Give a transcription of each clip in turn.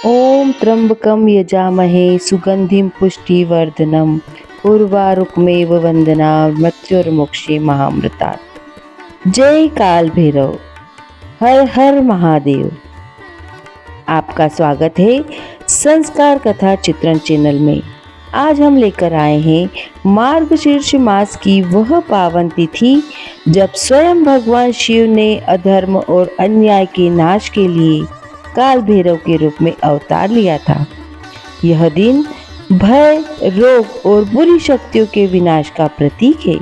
ओम त्र्यंबकं यजामहे सुगंधिं पुष्टिवर्धनम् उर्वारुकमेव वंदना मृत्युर्मोक्षे महामृतात्। जय काल भैरव, हर हर महादेव। आपका स्वागत है संस्कार कथा चित्रण चैनल में। आज हम लेकर आए हैं मार्गशीर्ष मास की वह पावन तिथि जब स्वयं भगवान शिव ने अधर्म और अन्याय के नाश के लिए काल भैरव के रूप में अवतार लिया था। यह दिन भय, रोग और बुरी शक्तियों के विनाश का प्रतीक है।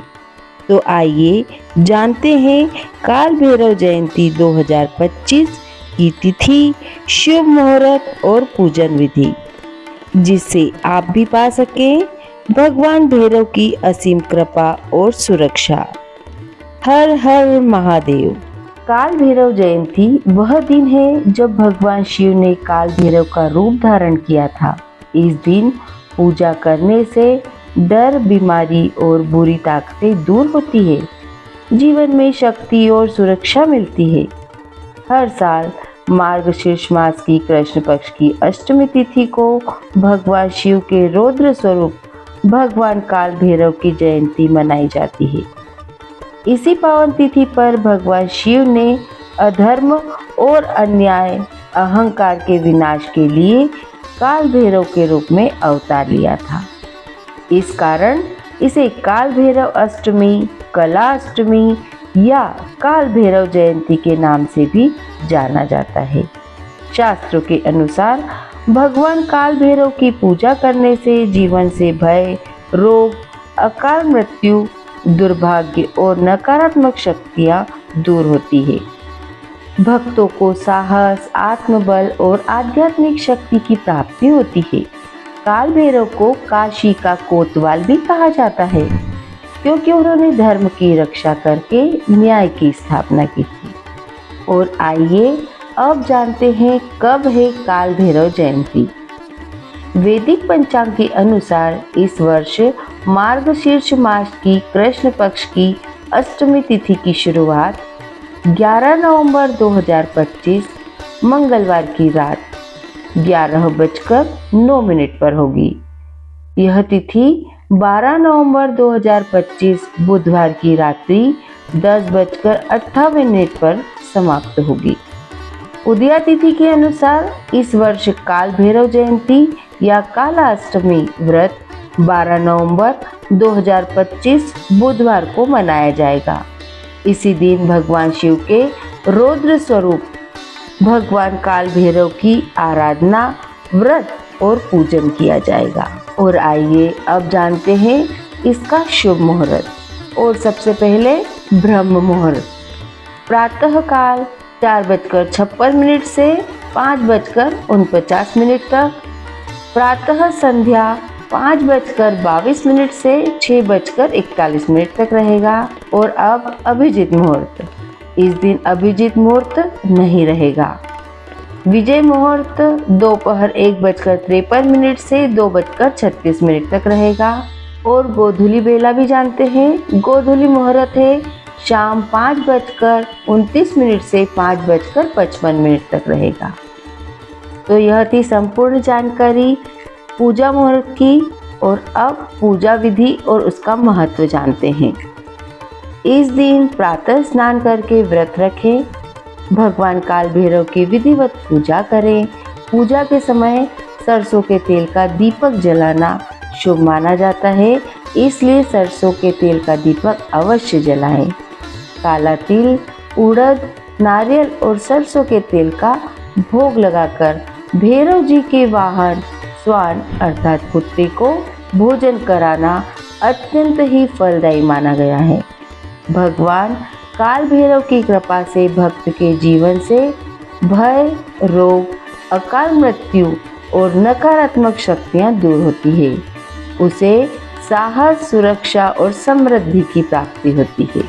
तो आइए जानते हैं काल भैरव जयंती 2025 की तिथि, शुभ मुहूर्त और पूजन विधि, जिससे आप भी पा सकें भगवान भैरव की असीम कृपा और सुरक्षा। हर हर महादेव। काल भैरव जयंती वह दिन है जब भगवान शिव ने काल भैरव का रूप धारण किया था। इस दिन पूजा करने से डर, बीमारी और बुरी ताकतें दूर होती है, जीवन में शक्ति और सुरक्षा मिलती है। हर साल मार्गशीर्ष मास की कृष्ण पक्ष की अष्टमी तिथि को भगवान शिव के रौद्र स्वरूप भगवान काल भैरव की जयंती मनाई जाती है। इसी पावन तिथि पर भगवान शिव ने अधर्म और अन्याय, अहंकार के विनाश के लिए काल भैरव के रूप में अवतार लिया था। इस कारण इसे काल भैरव अष्टमी, कला अष्टमी या काल भैरव जयंती के नाम से भी जाना जाता है। शास्त्रों के अनुसार भगवान काल भैरव की पूजा करने से जीवन से भय, रोग, अकाल मृत्यु, दुर्भाग्य और नकारात्मक शक्तियां दूर होती है। भक्तों को साहस, आत्मबल और आध्यात्मिक शक्ति की प्राप्ति होती है। काल भैरव को काशी का कोतवाल भी कहा जाता है, क्योंकि उन्होंने धर्म की रक्षा करके न्याय की स्थापना की थी। और आइए अब जानते हैं कब है काल भैरव जयंती। वैदिक पंचांग के अनुसार इस वर्ष मार्गशीर्ष मास की कृष्ण पक्ष की अष्टमी तिथि की शुरुआत 11 नवंबर 2025 मंगलवार की रात 11:09 पर होगी। यह तिथि 12 नवंबर 2025 बुधवार की रात्रि 10:58 पर समाप्त होगी। उदया तिथि के अनुसार इस वर्ष काल भैरव जयंती या काला अष्टमी व्रत 12 नवंबर 2025 बुधवार को मनाया जाएगा। इसी दिन भगवान शिव के रौद्र स्वरूप भगवान काल भैरव की आराधना, व्रत और पूजन किया जाएगा। और आइए अब जानते हैं इसका शुभ मुहूर्त। और सबसे पहले ब्रह्म मुहूर्त, प्रातः काल 4:56 से 5:49 तक, प्रातः संध्या 5:22 से 6:41 तक रहेगा। और अब अभिजीत मुहूर्त, इस दिन अभिजीत मुहूर्त नहीं रहेगा। विजय मुहूर्त दोपहर 1:53 से 2:36 तक रहेगा। और गोधूली बेला भी जानते हैं, गोधूली मुहूर्त है शाम 5:29 से 5:55 तक रहेगा। तो यह थी संपूर्ण जानकारी पूजा मुहूर्त की। और अब पूजा विधि और उसका महत्व जानते हैं। इस दिन प्रातः स्नान करके व्रत रखें, भगवान काल भैरव की विधिवत पूजा करें। पूजा के समय सरसों के तेल का दीपक जलाना शुभ माना जाता है, इसलिए सरसों के तेल का दीपक अवश्य जलाएं। काला तिल, उड़द, नारियल और सरसों के तेल का भोग लगाकर भैरव जी के वाहन स्वान अर्थात कुत्ते को भोजन कराना अत्यंत ही फलदायी माना गया है। भगवान काल भैरव की कृपा से भक्त के जीवन से भय, रोग, अकाल मृत्यु और नकारात्मक शक्तियां दूर होती है। उसे साहस, सुरक्षा और समृद्धि की प्राप्ति होती है।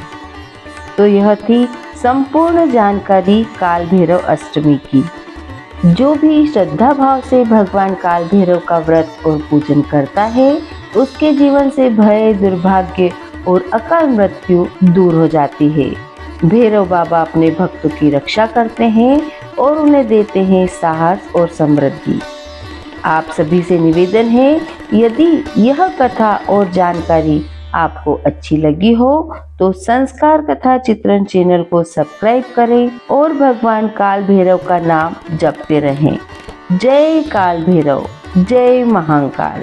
तो यह थी संपूर्ण जानकारी काल भैरव अष्टमी की। जो भी श्रद्धा भाव से भगवान काल भैरव का व्रत और पूजन करता है, उसके जीवन से भय, दुर्भाग्य और अकाल मृत्यु दूर हो जाती है। भैरव बाबा अपने भक्तों की रक्षा करते हैं और उन्हें देते हैं साहस और समृद्धि। आप सभी से निवेदन है, यदि यह कथा और जानकारी आपको अच्छी लगी हो तो संस्कार कथा चित्रण चैनल को सब्सक्राइब करें और भगवान काल भैरव का नाम जपते रहें। जय काल भैरव, जय महाकाल।